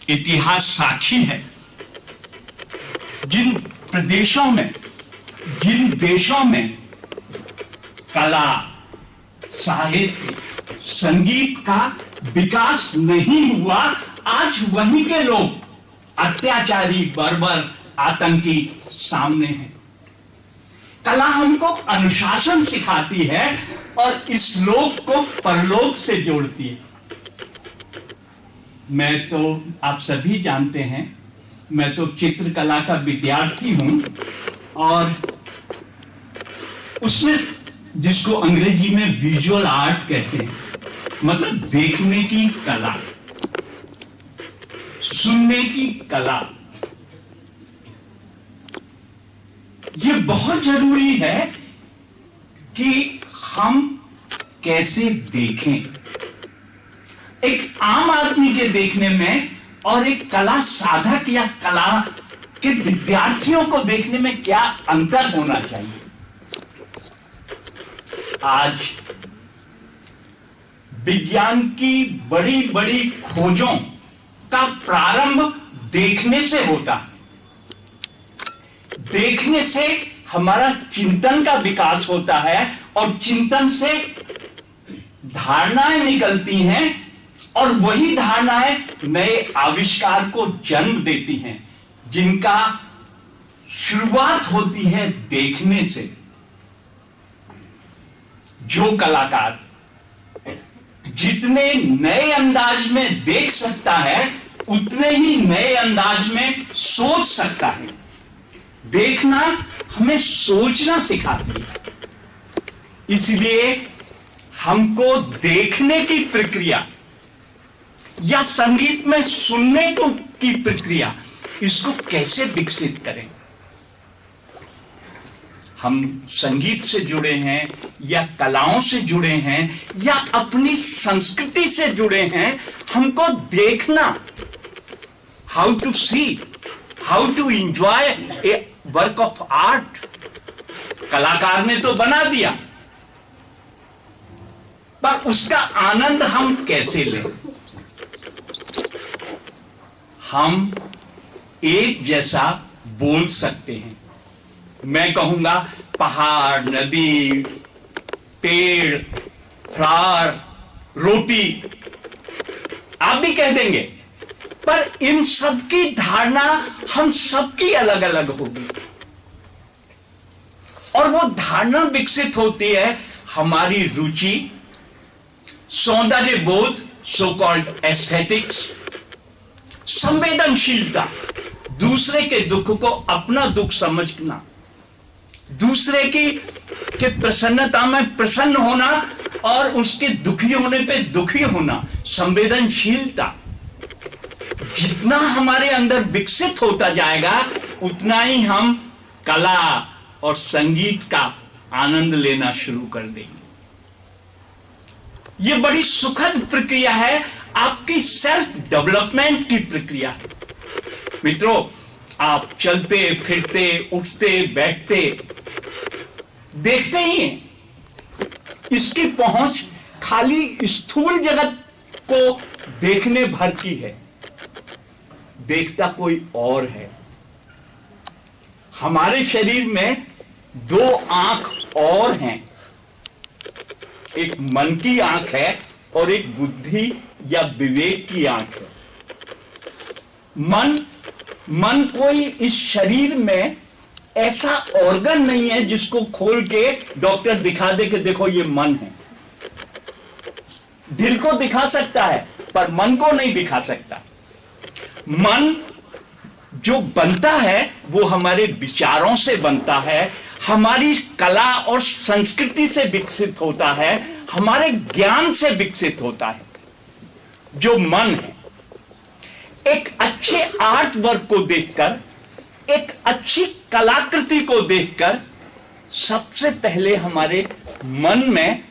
इतिहास साक्षी है। जिन प्रदेशों में, जिन देशों में कला, साहित्य, संगीत का विकास नहीं हुआ, आज वहीं के लोग अत्याचारी, बर्बर, आतंकी सामने हैं। कला हमको अनुशासन सिखाती है और इस लोक को परलोक से जोड़ती है। मैं तो, आप सभी जानते हैं, मैं तो चित्रकला का विद्यार्थी हूं और उसमें जिसको अंग्रेजी में विजुअल आर्ट कहते हैं, मतलब देखने की कला, सुनने की कला, ये बहुत जरूरी है कि हम कैसे देखें। एक आम आदमी के देखने में और एक कला साधक या कला के विद्यार्थियों को देखने में क्या अंतर होना चाहिए। आज विज्ञान की बड़ी बड़ी खोजों का प्रारंभ देखने से होता है। देखने से हमारा चिंतन का विकास होता है और चिंतन से धारणाएं निकलती हैं और वही धारणाएं नए आविष्कार को जन्म देती हैं, जिनका शुरुआत होती है देखने से। जो कलाकार जितने नए अंदाज में देख सकता है, उतने ही नए अंदाज में सोच सकता है। देखना हमें सोचना सिखाती है। इसलिए हमको देखने की प्रक्रिया या संगीत में सुनने की प्रक्रिया, इसको कैसे विकसित करें। हम संगीत से जुड़े हैं या कलाओं से जुड़े हैं या अपनी संस्कृति से जुड़े हैं, हमको देखना, how to see, how to enjoy a work of art. कलाकार ने तो बना दिया, पर उसका आनंद हम कैसे लें। हम एक जैसा बोल सकते हैं। मैं कहूंगा पहाड़, नदी, पेड़, फ्लावर, रोटी, आप भी कह देंगे, पर इन सब की धारणा हम सबकी अलग अलग होगी और वो धारणा विकसित होती है हमारी रुचि, सौंदर्य बोध, सो कॉल्ड एस्थेटिक्स, संवेदनशीलता, दूसरे के दुख को अपना दुख समझना, दूसरे के प्रसन्नता में प्रसन्न होना और उसके दुखी होने पे दुखी होना, संवेदनशीलता। जितना हमारे अंदर विकसित होता जाएगा, उतना ही हम कला और संगीत का आनंद लेना शुरू कर देंगे। यह बड़ी सुखद प्रक्रिया है, आपकी सेल्फ डेवलपमेंट की प्रक्रिया है। मित्रों, आप चलते फिरते, उठते बैठते देखते ही हैं। इसकी पहुंच खाली स्थूल जगत को देखने भर की है, देखता कोई और है। हमारे शरीर में दो आंख और हैं, एक मन की आंख है और एक बुद्धि या विवेक की आंख है। मन कोई इस शरीर में ऐसा ऑर्गन नहीं है जिसको खोल के डॉक्टर दिखा दे कि देखो ये मन है। दिल को दिखा सकता है पर मन को नहीं दिखा सकता। मन जो बनता है वो हमारे विचारों से बनता है, हमारी कला और संस्कृति से विकसित होता है, हमारे ज्ञान से विकसित होता है। जो मन है, एक अच्छे आर्ट वर्क को देखकर, एक अच्छी कलाकृति को देखकर सबसे पहले हमारे मन में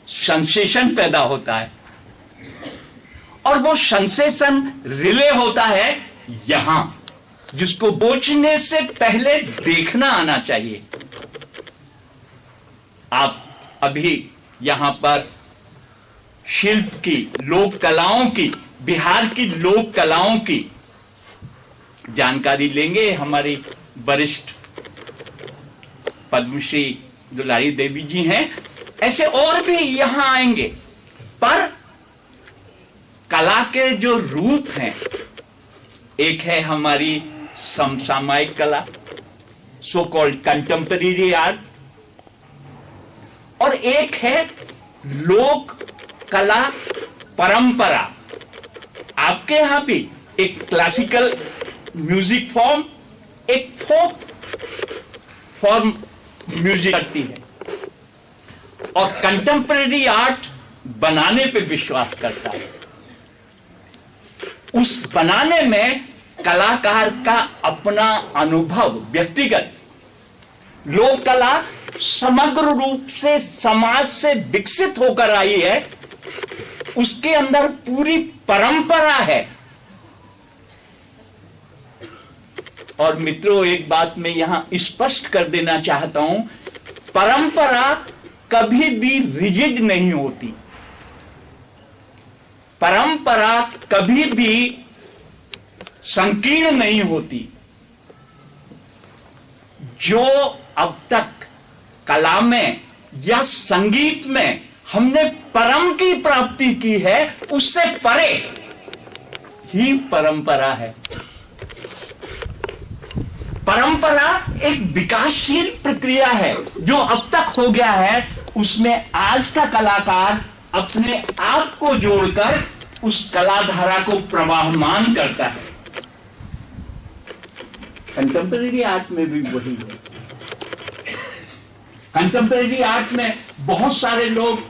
सेंसेशन पैदा होता है और वो सेंसेशन रिले होता है यहां, जिसको बोझने से पहले देखना आना चाहिए। आप अभी यहां पर शिल्प की, लोक कलाओं की बिहार की लोक कलाओं की जानकारी लेंगे। हमारी वरिष्ठ पद्मश्री दुलारी देवी जी हैं, ऐसे और भी यहां आएंगे। पर कला के जो रूप हैं, एक है हमारी समसामयिक कला, सो कॉल्ड कंटेम्परेरी आर्ट, और एक है लोक कला परंपरा। आपके यहां भी एक क्लासिकल म्यूजिक फॉर्म, एक फोक फॉर्म म्यूजिक करती है, और कंटेम्परेरी आर्ट बनाने पे विश्वास करता है। उस बनाने में कलाकार का अपना अनुभव व्यक्तिगत, लोक कला समग्र रूप से समाज से विकसित होकर आई है, उसके अंदर पूरी परंपरा है। और मित्रों, एक बात मैं यहां स्पष्ट कर देना चाहता हूं, परंपरा कभी भी रिजिड नहीं होती। परंपरा कभी भी संकीर्ण नहीं होती। जो अब तक कला में या संगीत में हमने परम की प्राप्ति की है, उससे परे ही परंपरा है। परंपरा एक विकासशील प्रक्रिया है। जो अब तक हो गया है, उसमें आज का कलाकार अपने आप को जोड़कर उस कलाधारा को प्रवाहमान करता है। कंटेम्परेरी आर्ट में भी वही है। कंटेम्परेरी आर्ट में बहुत सारे लोग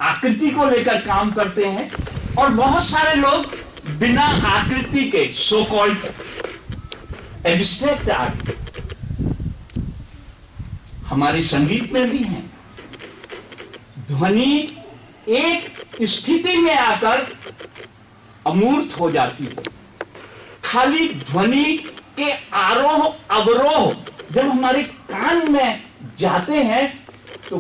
आकृति को लेकर काम करते हैं, और बहुत सारे लोग बिना आकृति के, सो कॉल्ड एब्स्ट्रैक्ट आर्ट, हमारे संगीत में भी हैं। ध्वनि एक स्थिति में आकर अमूर्त हो जाती है। खाली ध्वनि के आरोह अवरोह जब हमारे कान में जाते हैं तो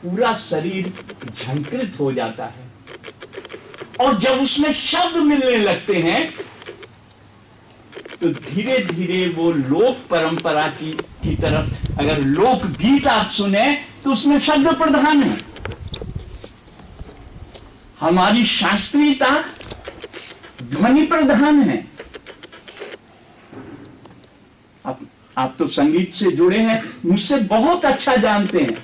पूरा शरीर झंकृत हो जाता है, और जब उसमें शब्द मिलने लगते हैं तो धीरे धीरे वो लोक परंपरा की तरफ, अगर लोक गीत आप सुने तो उसमें शब्द प्रधान है। हमारी शास्त्रीयता ध्वनि प्रधान है। आप तो संगीत से जुड़े हैं, मुझसे बहुत अच्छा जानते हैं।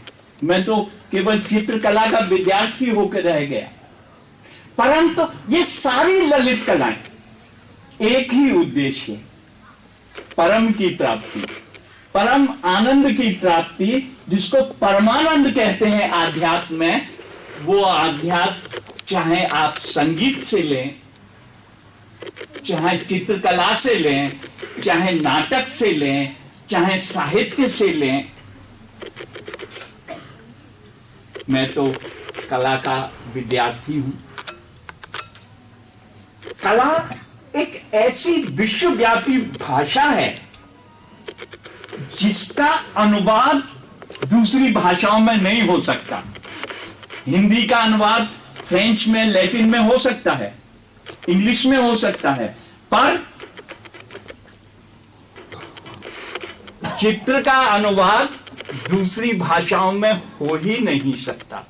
मैं तो केवल चित्रकला का विद्यार्थी होकर रह गया, परंतु ये सारी ललित कलाएं एक ही उद्देश्य, परम की प्राप्ति, परम आनंद की प्राप्ति, जिसको परमानंद कहते हैं आध्यात्म में। वो आध्यात्म चाहे आप संगीत से लें, चाहे चित्रकला से लें, चाहे नाटक से लें, चाहे साहित्य से लें। मैं तो कला का विद्यार्थी हूं। कला एक ऐसी विश्वव्यापी भाषा है जिसका अनुवाद दूसरी भाषाओं में नहीं हो सकता। हिंदी का अनुवाद फ्रेंच में, लैटिन में हो सकता है, इंग्लिश में हो सकता है, पर चित्र का अनुवाद दूसरी भाषाओं में हो ही नहीं सकता।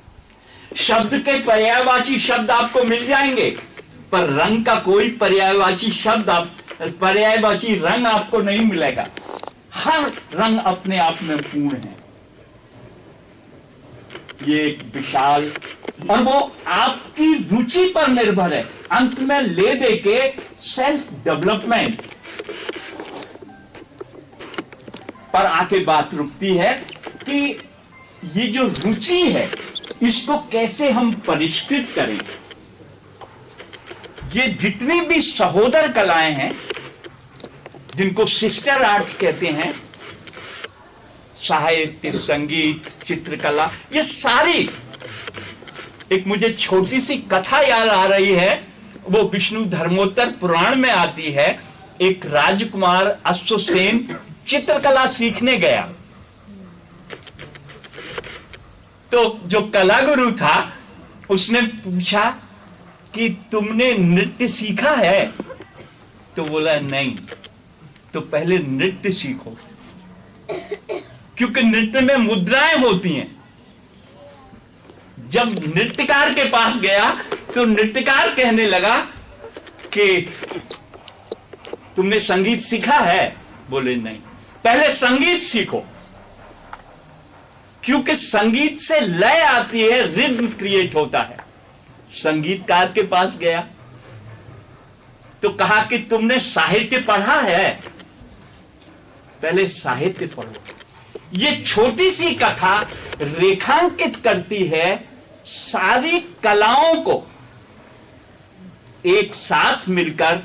शब्द के पर्यायवाची शब्द आपको मिल जाएंगे, पर रंग का कोई पर्यायवाची रंग आपको नहीं मिलेगा। हर रंग अपने आप में पूर्ण है। ये एक विशाल, और वो आपकी रुचि पर निर्भर है। अंत में ले दे के सेल्फ डेवलपमेंट पर आके बात रुकती है कि ये जो रुचि है, इसको कैसे हम परिष्कृत करें। ये जितनी भी सहोदर कलाएं हैं, जिनको सिस्टर आर्ट्स कहते हैं, साहित्य, संगीत, चित्रकला, ये सारी, एक मुझे छोटी सी कथा याद आ रही है, वो विष्णु धर्मोत्तर पुराण में आती है। एक राजकुमार अश्वसेन चित्रकला सीखने गया, तो जो कला गुरु था उसने पूछा कि तुमने नृत्य सीखा है? तो बोला नहीं। तो पहले नृत्य सीखो, क्योंकि नृत्य में मुद्राएं होती हैं। जब नृत्यकार के पास गया तो नृत्यकार कहने लगा कि तुमने संगीत सीखा है? बोले नहीं। पहले संगीत सीखो, क्योंकि संगीत से लय आती है, रिद्म क्रिएट होता है। संगीतकार के पास गया तो कहा कि तुमने साहित्य पढ़ा है? पहले साहित्य पढ़ो। ये छोटी सी कथा रेखांकित करती है सारी कलाओं को एक साथ मिलकर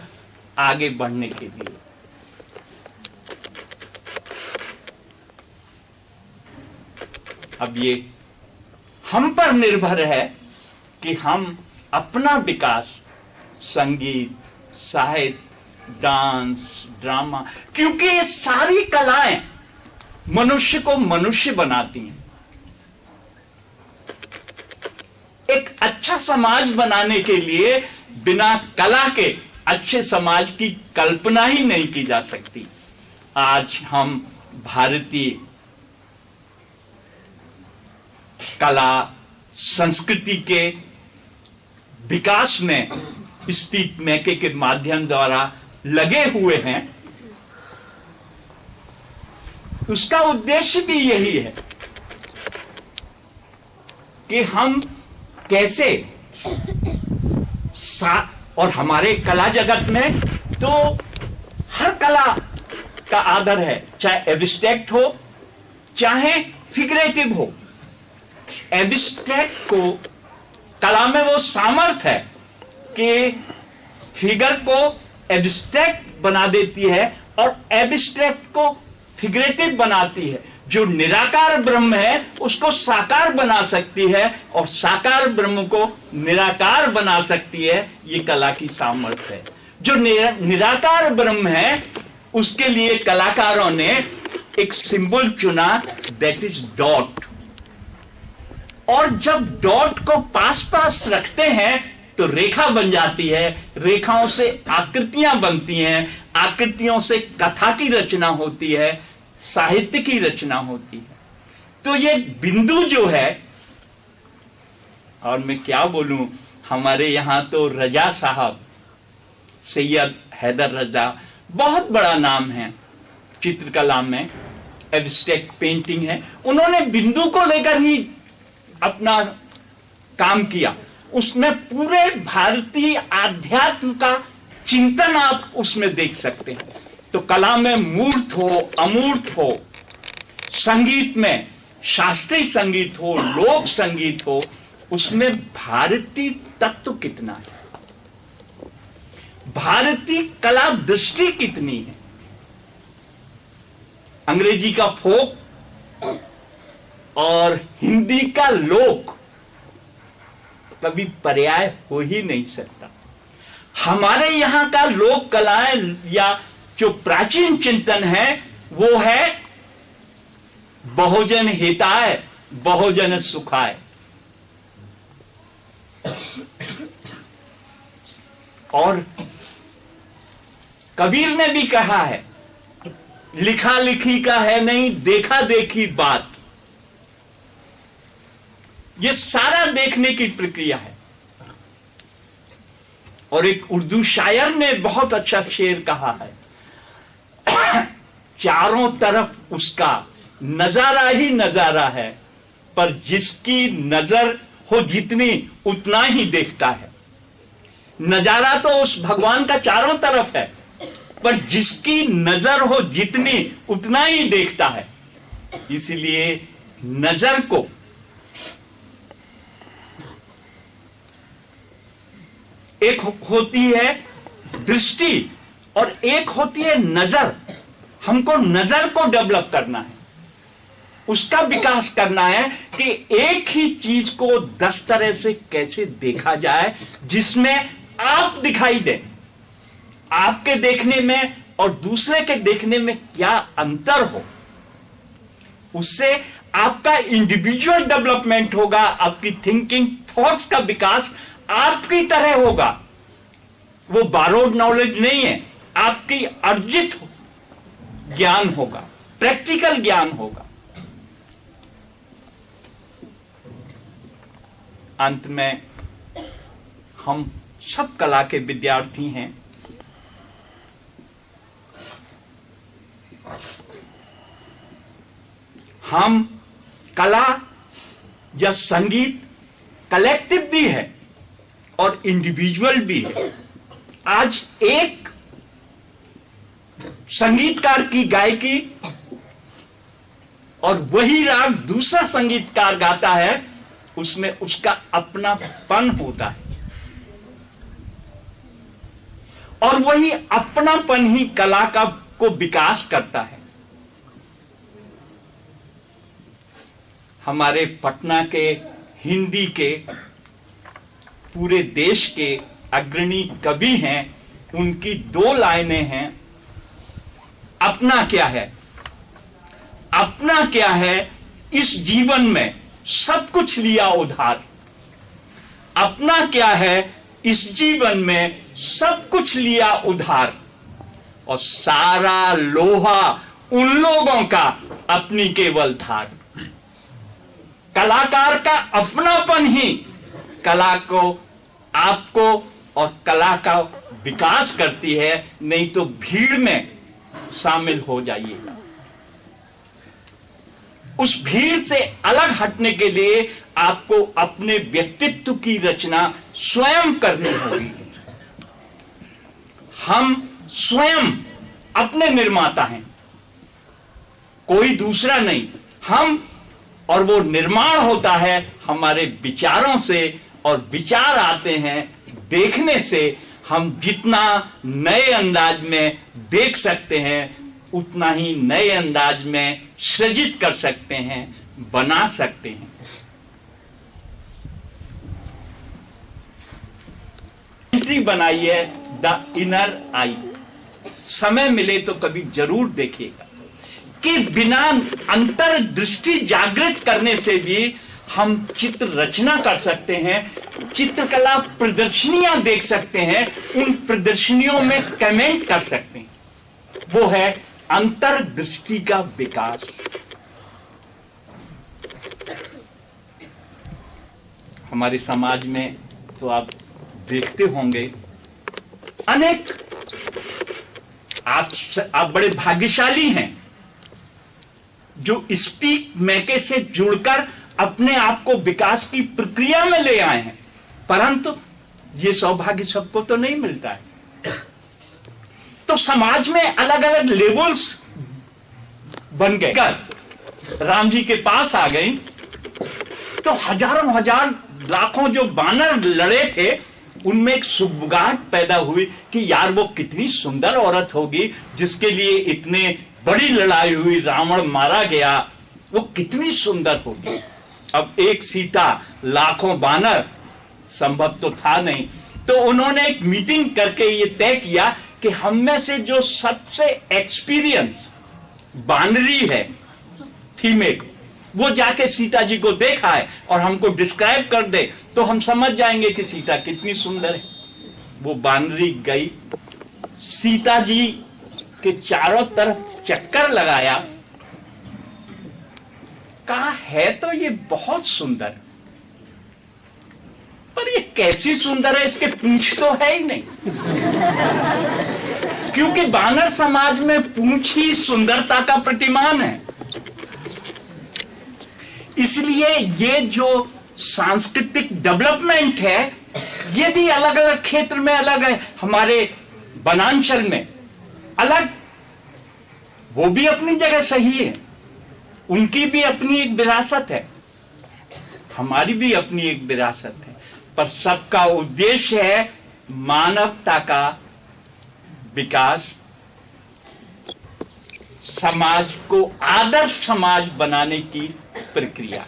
आगे बढ़ने के लिए। अब ये हम पर निर्भर है कि हम अपना विकास संगीत, साहित्य, डांस, ड्रामा, क्योंकि ये सारी कलाएं मनुष्य को मनुष्य बनाती हैं। एक अच्छा समाज बनाने के लिए बिना कला के अच्छे समाज की कल्पना ही नहीं की जा सकती। आज हम भारतीय कला संस्कृति के विकास में स्पीक मेके के माध्यम द्वारा लगे हुए हैं। उसका उद्देश्य भी यही है कि हम कैसे और हमारे कला जगत में तो हर कला का आदर है, चाहे एब्स्ट्रैक्ट हो चाहे फिगरेटिव हो। एब्स्ट्रैक्ट को कला में वो सामर्थ्य है कि फिगर को एब्स्ट्रैक्ट बना देती है और एब्स्ट्रैक्ट को फिगरेटिव बनाती है। जो निराकार ब्रह्म है उसको साकार बना सकती है और साकार ब्रह्म को निराकार बना सकती है। ये कला की सामर्थ्य है। जो निराकार ब्रह्म है उसके लिए कलाकारों ने एक सिंबल चुना, दैट इज डॉट। और जब डॉट को पास पास रखते हैं तो रेखा बन जाती है, रेखाओं से आकृतियां बनती हैं, आकृतियों से कथा की रचना होती है, साहित्य की रचना होती है। तो ये बिंदु जो है, और मैं क्या बोलूं, हमारे यहां तो रजा साहब, सैयद हैदर रजा, बहुत बड़ा नाम है चित्रकला में, एब्स्ट्रैक्ट पेंटिंग है। उन्होंने बिंदु को लेकर ही अपना काम किया। उसमें पूरे भारतीय आध्यात्म का चिंतन आप उसमें देख सकते हैं। तो कला में मूर्त हो, अमूर्त हो, संगीत में शास्त्रीय संगीत हो, लोक संगीत हो, उसमें भारतीय तत्व कितना है, भारतीय कला दृष्टि कितनी है। अंग्रेजी का फोक और हिंदी का लोक कभी पर्याय हो ही नहीं सकता। हमारे यहां का लोक कलाएं या जो प्राचीन चिंतन है वो है बहुजन हिताय बहुजन सुखाय। और कबीर ने भी कहा है, लिखा लिखी का है नहीं, देखा देखी बात। ये सारा देखने की प्रक्रिया है। और एक उर्दू शायर ने बहुत अच्छा शेर कहा है, चारों तरफ उसका नजारा ही नजारा है, पर जिसकी नजर हो जितनी उतना ही देखता है। नजारा तो उस भगवान का चारों तरफ है, पर जिसकी नजर हो जितनी उतना ही देखता है। इसलिए नजर को एक होती है दृष्टि और एक होती है नजर। हमको नजर को डेवलप करना है, उसका विकास करना है कि एक ही चीज को 10 तरह से कैसे देखा जाए जिसमें आप दिखाई दे। आपके देखने में और दूसरे के देखने में क्या अंतर हो, उससे आपका इंडिविजुअल डेवलपमेंट होगा, आपकी थिंकिंग थॉट्स का विकास आपकी तरह होगा, वो बारोड नॉलेज नहीं है, आपकी अर्जित ज्ञान होगा, प्रैक्टिकल ज्ञान होगा। अंत में हम सब कला के विद्यार्थी हैं। हम कला या संगीत कलेक्टिव भी है और इंडिविजुअल भी है। आज एक संगीतकार की गायकी और वही राग दूसरा संगीतकार गाता है, उसमें उसका अपनापन होता है और वही अपनापन ही कला का को विकास करता है। हमारे पटना के हिंदी के पूरे देश के अग्रणी कवि हैं, उनकी 2 लाइनें हैं। अपना क्या है, अपना क्या है, इस जीवन में सब कुछ लिया उधार। अपना क्या है, इस जीवन में सब कुछ लिया उधार, और सारा लोहा उन लोगों का अपनी केवल धार। कलाकार का अपनापन ही कला को, आपको और कला का विकास करती है, नहीं तो भीड़ में शामिल हो जाइएगा। उस भीड़ से अलग हटने के लिए आपको अपने व्यक्तित्व की रचना स्वयं करनी होगी। हम स्वयं अपने निर्माता हैं, कोई दूसरा नहीं। हम, और वो निर्माण होता है हमारे विचारों से, और विचार आते हैं देखने से। हम जितना नए अंदाज में देख सकते हैं, उतना ही नए अंदाज में सृजित कर सकते हैं, बना सकते हैं। एंट्री बनाइए द इनर आई। समय मिले तो कभी जरूर देखिएगा कि बिना अंतर्दृष्टि जागृत करने से भी हम चित्र रचना कर सकते हैं, चित्रकला प्रदर्शनियां देख सकते हैं, उन प्रदर्शनियों में कमेंट कर सकते हैं। वो है अंतर्दृष्टि का विकास। हमारे समाज में तो आप देखते होंगे अनेक, आप बड़े भाग्यशाली हैं जो स्पीक मैके से जुड़कर अपने आप को विकास की प्रक्रिया में ले आए हैं, परंतु ये सौभाग्य सबको तो नहीं मिलता है। तो समाज में अलग अलग लेवल्स बन गए। राम जी के पास आ गई तो हजारों हजार लाखों जो बानर लड़े थे, उनमें एक सुगबुगाहट पैदा हुई कि यार वो कितनी सुंदर औरत होगी जिसके लिए इतने बड़ी लड़ाई हुई, रावण मारा गया, वो कितनी सुंदर होगी। अब एक सीता लाखों बानर संभव तो था नहीं, तो उन्होंने एक मीटिंग करके ये तय किया कि हम में से जो सबसे एक्सपीरियंस बानरी है फीमेल, वो जाके सीता जी को देखा है और हमको डिस्क्राइब कर दे तो हम समझ जाएंगे कि सीता कितनी सुंदर है। वो बानरी गई, सीता जी के चारों तरफ चक्कर लगाया, कहा है तो ये बहुत सुंदर, पर ये कैसी सुंदर है, इसके पूंछ तो है ही नहीं। क्योंकि बानर समाज में पूंछ ही सुंदरता का प्रतिमान है। इसलिए ये जो सांस्कृतिक डेवलपमेंट है, ये भी अलग अलग क्षेत्र में अलग है। हमारे वनांचल में अलग, वो भी अपनी जगह सही है, उनकी भी अपनी एक विरासत है, हमारी भी अपनी एक विरासत है, पर सबका उद्देश्य है मानवता का विकास, समाज को आदर्श समाज बनाने की प्रक्रिया।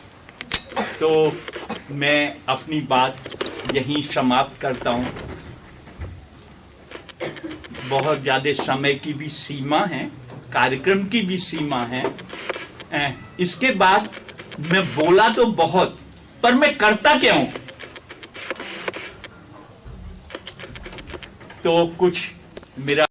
तो मैं अपनी बात यहीं समाप्त करता हूं। बहुत ज्यादा समय की भी सीमा है, कार्यक्रम की भी सीमा है। इसके बाद मैं बोला तो बहुत, पर मैं करता क्या हूं? तो कुछ मेरा